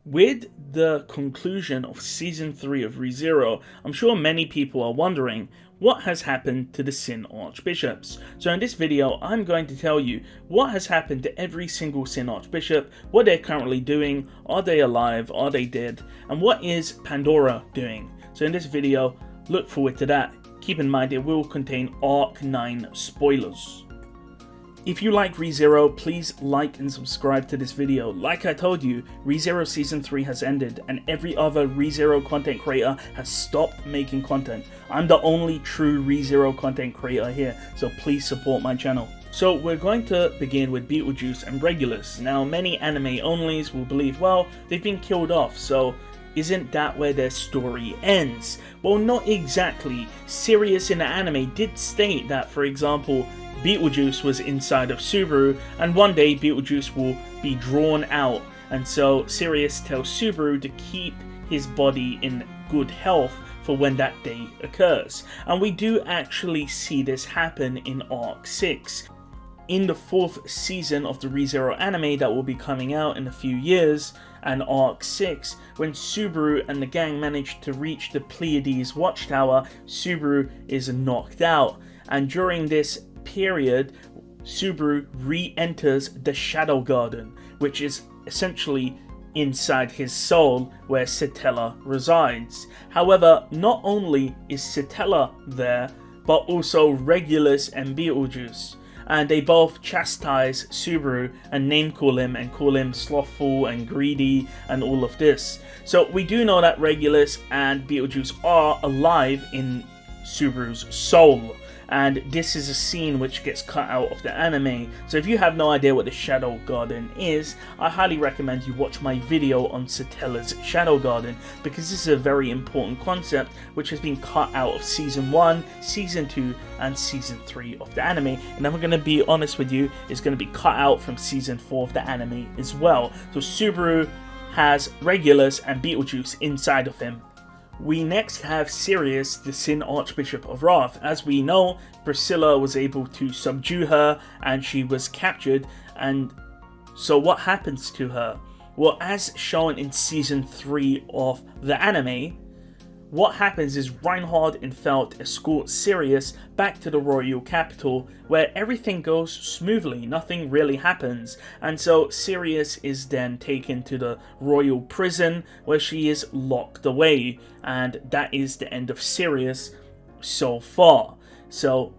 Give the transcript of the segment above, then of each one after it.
With the conclusion of Season 3 of ReZero, I'm sure many people are wondering what has happened to the Sin Archbishops. So in this video, I'm going to tell you what has happened to every single Sin Archbishop, what they're currently doing, are they alive, are they dead, and what is Pandora doing. So in this video, look forward to that. Keep in mind it will contain Arc 9 spoilers. If you like ReZero, please like and subscribe to this video. Like I told you, ReZero Season 3 has ended and every other ReZero content creator has stopped making content. I'm the only true ReZero content creator here, so please support my channel. So we're going to begin with Betelgeuse and Regulus. Now many anime onlys will believe, well, they've been killed off, so isn't that where their story ends? Well, not exactly. Sirius in the anime did state that, for example, Betelgeuse was inside of Subaru, and one day Betelgeuse will be drawn out, and so Sirius tells Subaru to keep his body in good health for when that day occurs. And we do actually see this happen in Arc 6. In the 4th season of the ReZero anime that will be coming out in a few years, and Arc 6, when Subaru and the gang manage to reach the Petelguese watchtower, Subaru is knocked out, and during this period, Subaru re-enters the Shadow Garden, which is essentially inside his soul where Satella resides. However, not only is Satella there, but also Regulus and Betelgeuse, and they both chastise Subaru and name call him and call him slothful and greedy and all of this. So we do know that Regulus and Betelgeuse are alive in Subaru's soul. And this is a scene which gets cut out of the anime. So if you have no idea what the Shadow Garden is, I highly recommend you watch my video on Satella's Shadow Garden, because this is a very important concept which has been cut out of Season 1, Season 2 and Season 3 of the anime. And I'm going to be honest with you, it's going to be cut out from Season 4 of the anime as well. So Subaru has Regulus and Betelgeuse inside of him. We next have Sirius, the Sin Archbishop of Wrath. As we know, Priscilla was able to subdue her and she was captured, and so what happens to her? Well, as shown in Season 3 of the anime, what happens is Reinhard and Felt escort Sirius back to the royal capital, where everything goes smoothly, nothing really happens, and so Sirius is then taken to the royal prison where she is locked away, and that is the end of Sirius so far. So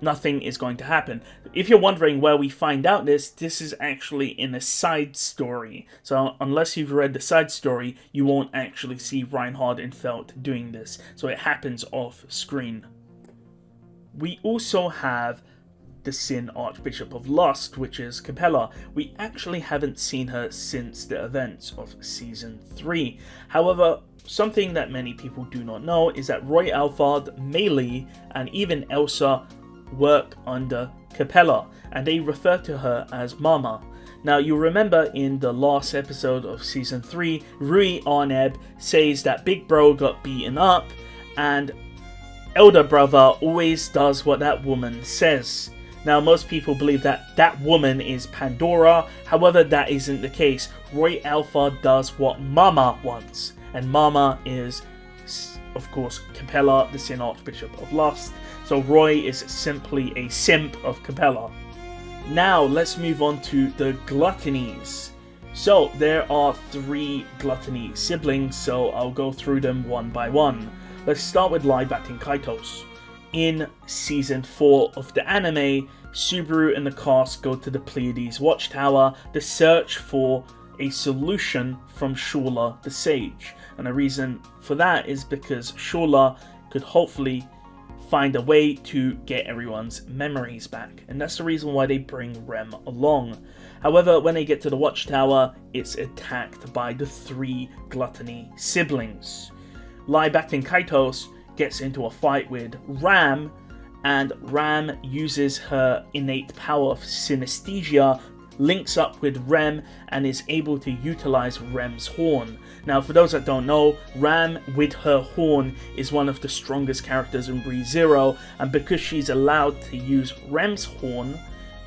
nothing is going to happen. If you're wondering where we find out this is actually in a side story. So unless you've read the side story, you won't actually see Reinhard and Felt doing this. So it happens off screen. We also have the Sin Archbishop of Lust, which is Capella. We actually haven't seen her since the events of Season 3. However, something that many people do not know is that Roy Alphard, Melee, and even Elsa work under Capella, and they refer to her as Mama. Now, you remember in the last episode of Season 3, Rui Arneb says that Big Bro got beaten up, and Elder Brother always does what that woman says. Now, most people believe that that woman is Pandora, however, that isn't the case. Roy Alphard does what Mama wants, and Mama is, of course, Capella, the Sin Archbishop of Lust. So Roy is simply a simp of Capella. Now let's move on to the Gluttonies. So there are 3 Gluttony siblings, so I'll go through them one by one. Let's start with Lybat and Kaitos. In Season 4 of the anime, Subaru and the cast go to the Petelguese watchtower to search for a solution from Shula the Sage. And the reason for that is because Shula could hopefully find a way to get everyone's memories back, and that's the reason why they bring Rem along. However, when they get to the watchtower, it's attacked by the 3 Gluttony siblings. Lybat and Kaitos gets into a fight with Ram, and Ram uses her innate power of synesthesia, links up with Rem, and is able to utilize Rem's horn. Now, for those that don't know, Ram with her horn is one of the strongest characters in ReZero, and because she's allowed to use Rem's horn,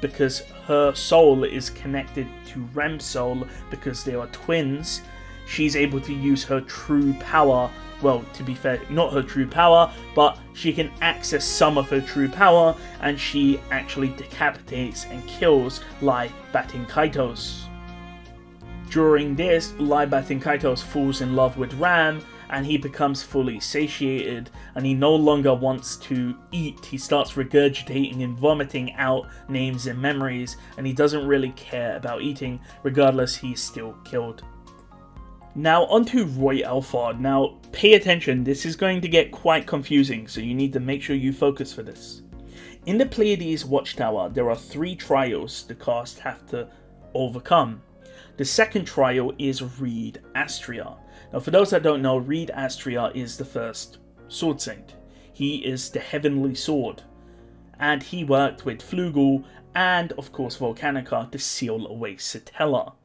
because her soul is connected to Rem's soul because they are twins, she's able to use her true power. Well, to be fair, not her true power, but she can access some of her true power, and she actually decapitates and kills Lai Batinkaitos. During this, Lai Batinkaitos falls in love with Ram, and he becomes fully satiated, and he no longer wants to eat. He starts regurgitating and vomiting out names and memories, and he doesn't really care about eating. Regardless, he's still killed. Now onto Roy Alphard. Now pay attention, this is going to get quite confusing, so you need to make sure you focus for this. In the Pleiades Watchtower, there are 3 trials the cast have to overcome. The second trial is Reed Astria. Now for those that don't know, Reed Astria is the first sword saint. He is the heavenly sword, and he worked with Flugel and of course Volcanica to seal away Satella.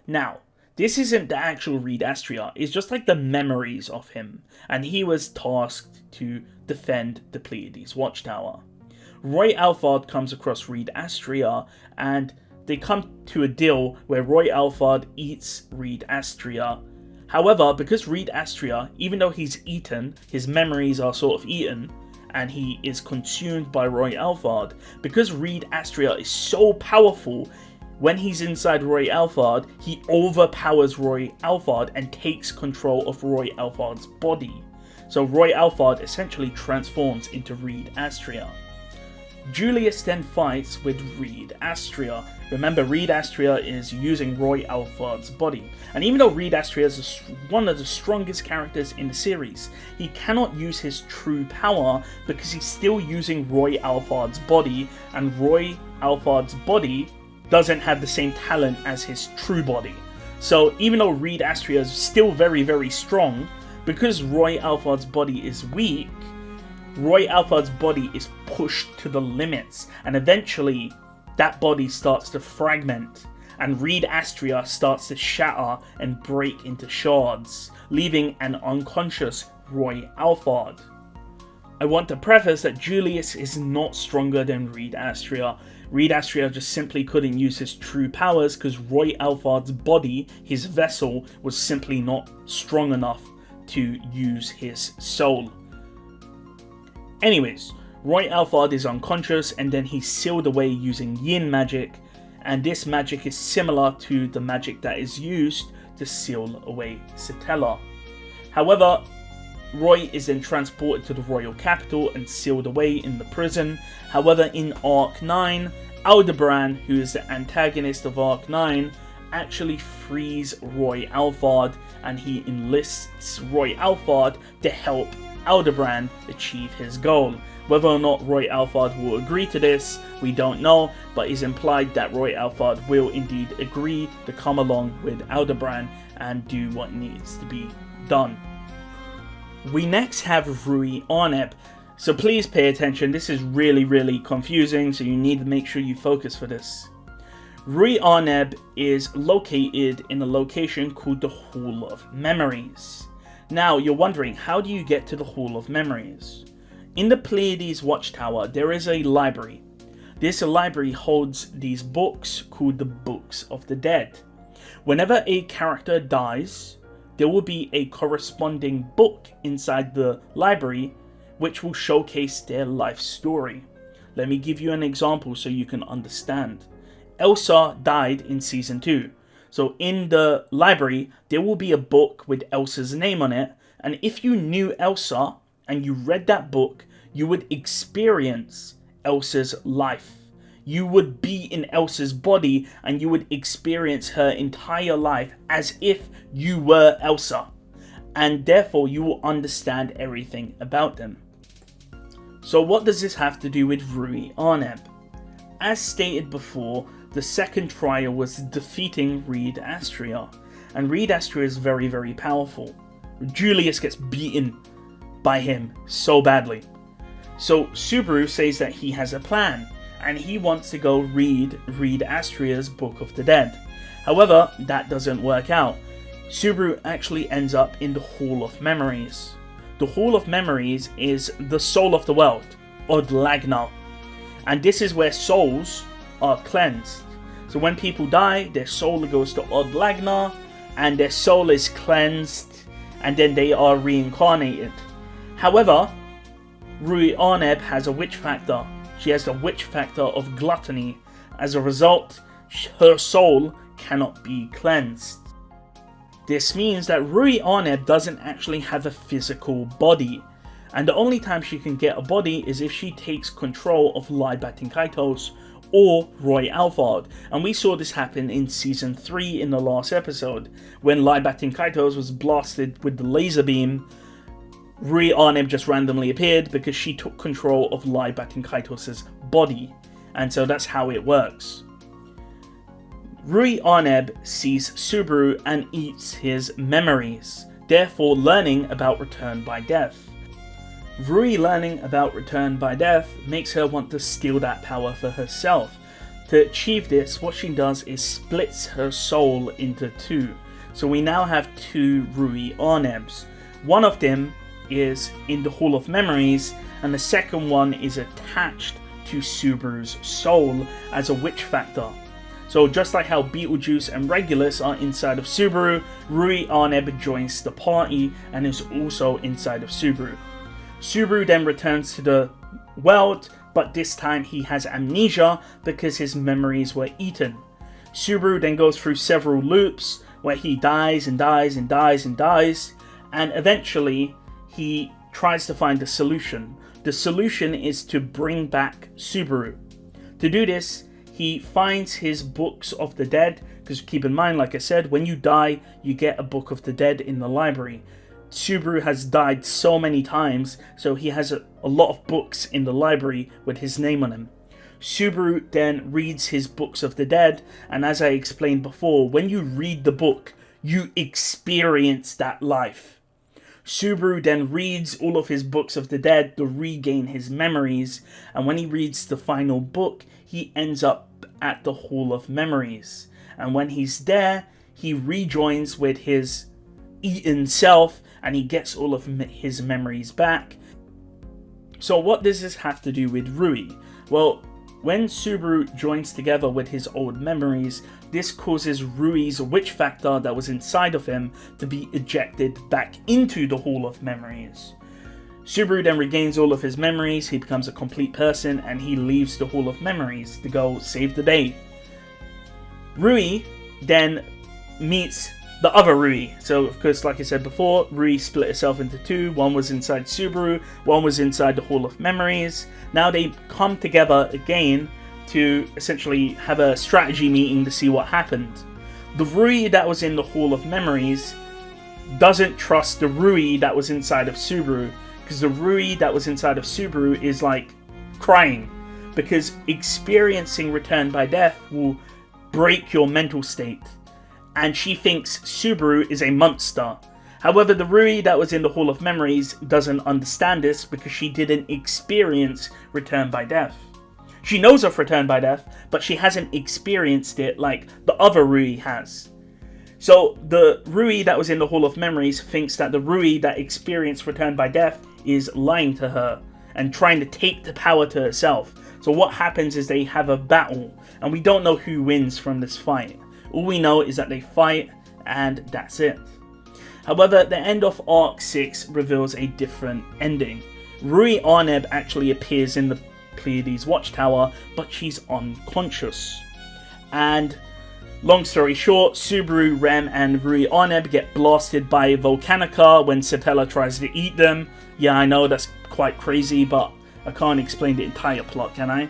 Now, this isn't the actual Reed Astria, it's just like the memories of him, and he was tasked to defend the Pleiades Watchtower. Roy Alphard comes across Reed Astria, and they come to a deal where Roy Alphard eats Reed Astria. However, because Reed Astria, even though he's eaten, his memories are sort of eaten, and he is consumed by Roy Alphard, because Reed Astria is so powerful, when he's inside Roy Alphard, he overpowers Roy Alphard and takes control of Roy Alphard's body. So Roy Alphard essentially transforms into Reed Astria. Julius then fights with Reed Astria. Remember, Reed Astria is using Roy Alphard's body. And even though Reed Astria is one of the strongest characters in the series, he cannot use his true power because he's still using Roy Alphard's body, and Roy Alphard's body doesn't have the same talent as his true body. So even though Reed Astria is still very, very strong, because Roy Alphard's body is weak, Roy Alphard's body is pushed to the limits, and eventually that body starts to fragment, and Reed Astria starts to shatter and break into shards, leaving an unconscious Roy Alphard. I want to preface that Julius is not stronger than Reed Astria. Reed Astria just simply couldn't use his true powers because Roy Alphard's body, his vessel, was simply not strong enough to use his soul. Anyways, Roy Alphard is unconscious, and then he's sealed away using yin magic, and this magic is similar to the magic that is used to seal away Satella. However, Roy is then transported to the royal capital and sealed away in the prison. However, in Arc 9, Aldebaran, who is the antagonist of Arc 9, actually frees Roy Alphard, and he enlists Roy Alphard to help Aldebaran achieve his goal. Whether or not Roy Alphard will agree to this, we don't know, but it's implied that Roy Alphard will indeed agree to come along with Aldebaran and do what needs to be done. We next have Rui Arneb, so please pay attention, this is really confusing, so you need to make sure you focus for this. Rui Arneb is located in a location called the Hall of Memories. Now you're wondering, how do you get to the Hall of Memories? In the Pleiades Watchtower there is a library. This library holds these books called the Books of the Dead. Whenever a character dies, there will be a corresponding book inside the library which will showcase their life story. Let me give you an example so you can understand. Elsa died in Season 2. So in the library, there will be a book with Elsa's name on it, and if you knew Elsa and you read that book, you would experience Elsa's life. You would be in Elsa's body and you would experience her entire life as if you were Elsa, and therefore you will understand everything about them. So what does this have to do with Rui Arneb? As stated before, the second trial was defeating Reed Astria, and Reed Astria is very powerful. Julius gets beaten by him so badly. So Subaru says that he has a plan, and he wants to go read Reed Astria's Book of the Dead. However, that doesn't work out. Subaru actually ends up in the Hall of Memories. The Hall of Memories is the soul of the world, Odlagna, and this is where souls are cleansed. So when people die, their soul goes to Odlagna, and their soul is cleansed, and then they are reincarnated. However, Rui Arneb has a witch factor. She has the witch factor of gluttony. As a result, her soul cannot be cleansed. This means that Rui Arneb doesn't actually have a physical body, and the only time she can get a body is if she takes control of Libatin Kaitos or Roy Alvard, and we saw this happen in Season 3 in the last episode. When Libatin Kaitos was blasted with the laser beam, Rui Arneb just randomly appeared because she took control of Libatin Kaitos' body, and so that's how it works. Rui Arneb sees Subaru and eats his memories, therefore learning about return by death. Rui learning about return by death makes her want to steal that power for herself. To achieve this, what she does is splits her soul into two. So we now have two Rui Arnebs. One of them is in the Hall of Memories, and the second one is attached to Subaru's soul as a witch factor. So just like how Beetlejuice and Regulus are inside of Subaru, Rui Arneb joins the party and is also inside of Subaru. Subaru then returns to the world, but this time he has amnesia because his memories were eaten. Subaru then goes through several loops where he dies and dies and dies and dies, and eventually he tries to find a solution. The solution is to bring back Subaru. To do this, he finds his books of the dead, because keep in mind, like I said, when you die, you get a book of the dead in the library. Subaru has died so many times, so he has a lot of books in the library with his name on them. Subaru then reads his books of the dead, and as I explained before, when you read the book, you experience that life. Subaru then reads all of his books of the dead to regain his memories, and when he reads the final book, he ends up at the Hall of Memories. And when he's there, he rejoins with his eaten self, and he gets all of his memories back. So what does this have to do with Rui? Well, when Subaru joins together with his old memories, this causes Rui's witch factor that was inside of him to be ejected back into the Hall of Memories. Subaru then regains all of his memories, he becomes a complete person, and he leaves the Hall of Memories to go save the day. Rui then meets the other Rui. So, of course, like I said before, Rui split herself into two. One was inside Subaru, one was inside the Hall of Memories. Now they come together again to essentially have a strategy meeting to see what happened. The Rui that was in the Hall of Memories doesn't trust the Rui that was inside of Subaru, because the Rui that was inside of Subaru is like crying, because experiencing return by death will break your mental state, and she thinks Subaru is a monster. However, the Rui that was in the Hall of Memories doesn't understand this because she didn't experience return by death. She knows of return by death, but she hasn't experienced it like the other Rui has. So the Rui that was in the Hall of Memories thinks that the Rui that experienced return by death is lying to her and trying to take the power to herself. So what happens is they have a battle, and we don't know who wins from this fight. All we know is that they fight, and that's it. However, the end of Arc 6 reveals a different ending. Rui Arneb actually appears in the Petelguese watchtower, but she's unconscious. And long story short, Subaru, Rem, and Rui Arneb get blasted by Volcanica when Satella tries to eat them. Yeah, I know that's quite crazy, but I can't explain the entire plot, can I?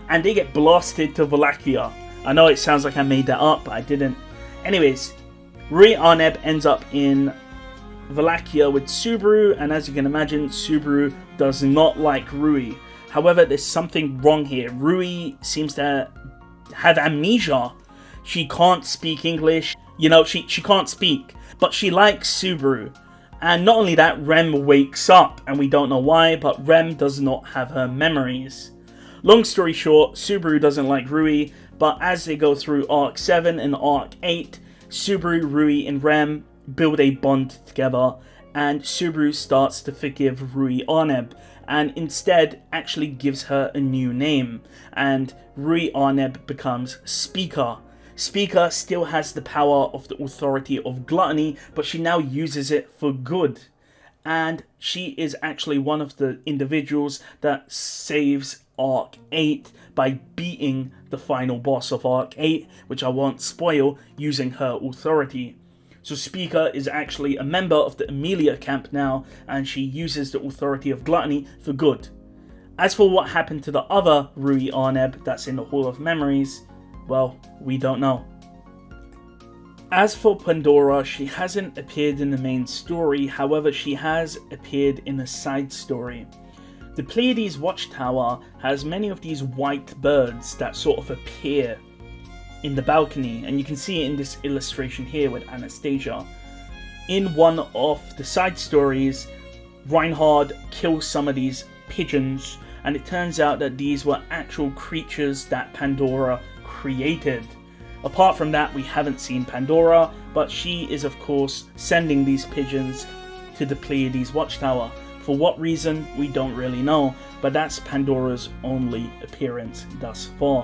And they get blasted to Wallachia. I know it sounds like I made that up, but I didn't. Anyways, Rui Arneb ends up in Wallachia with Subaru, and as you can imagine, Subaru does not like Rui. However, there's something wrong here. Rui seems to have amnesia. She can't speak English. You know, she can't speak, but she likes Subaru. And not only that, Rem wakes up, and we don't know why, but Rem does not have her memories. Long story short, Subaru doesn't like Rui, but as they go through Arc 7 and Arc 8, Subaru, Rui, and Rem build a bond together, and Subaru starts to forgive Rui Arneb, and instead actually gives her a new name, and Rui Arneb becomes Spica. Spica still has the power of the authority of gluttony, but she now uses it for good. And she is actually one of the individuals that saves Arc 8 by beating the final boss of Arc 8, which I won't spoil, using her authority. So Spica is actually a member of the Emilia camp now, and she uses the authority of gluttony for good. As for what happened to the other Rui Arneb that's in the Hall of Memories, well, we don't know. As for Pandora, she hasn't appeared in the main story, however she has appeared in a side story. The Petelguese watchtower has many of these white birds that sort of appear in the balcony, and you can see it in this illustration here with Anastasia. In one of the side stories, Reinhard kills some of these pigeons, and it turns out that these were actual creatures that Pandora created. Apart from that, we haven't seen Pandora, but she is of course sending these pigeons to the Petelguese watchtower. For what reason, we don't really know, but that's Pandora's only appearance thus far.